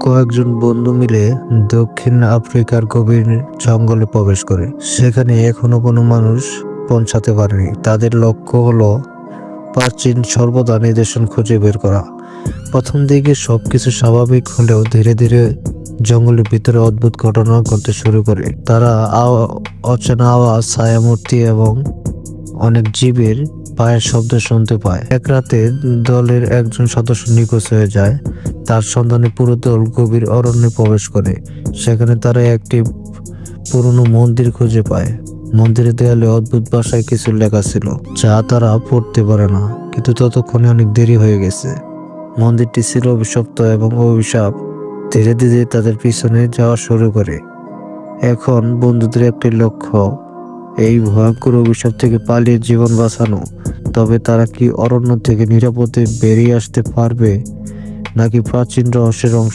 কয়েকজন বন্ধু মিলে দক্ষিণ আফ্রিকার গভীর জঙ্গলে প্রবেশ করে। সেখানে এখনো কোনো মানুষ পৌঁছাতে পারেনি। তাদের লক্ষ্য হলো প্রাচীন সর্বদা নিদর্শন খুঁজে বের করা। প্রথম দিকে সবকিছু স্বাভাবিক হলেও ধীরে ধীরে জঙ্গলের ভিতরে অদ্ভুত ঘটনা ঘটতে শুরু করে। তারা অচেনা আওয়াজ, ছায়ামূর্তি এবং অনেক জীবের পায়ের শব্দ শুনতে পায়। এক রাতে দলের একজন সদস্য নিখোঁজ হয়ে যায়। তার সন্ধানে পুরো দল গভীর অরণ্যে প্রবেশ করে। সেখানে তারা একটি পুরনো মন্দির খুঁজে পায়। মন্দিরের দেয়ালে অদ্ভুত ভাষায় কিছু লেখা ছিল, যা তারা পড়তে পারে না, কিন্তু ততক্ষণে অনেক দেরি হয়ে গেছে। মন্দিরটি ছিল অভিশপ্ত এবং অভিশাপ ধীরে ধীরে তাদের পিছনে যাওয়া শুরু করে। এখন বন্ধুদের একটি লক্ষ্য, এই ভয়ঙ্কর অভিশাপ থেকে পালিয়ে জীবন বাঁচানো। তবে তারা কি অরণ্য থেকে নিরাপদে বেরিয়ে আসতে পারবে, নাকি প্রাচীন রহস্যের অংশ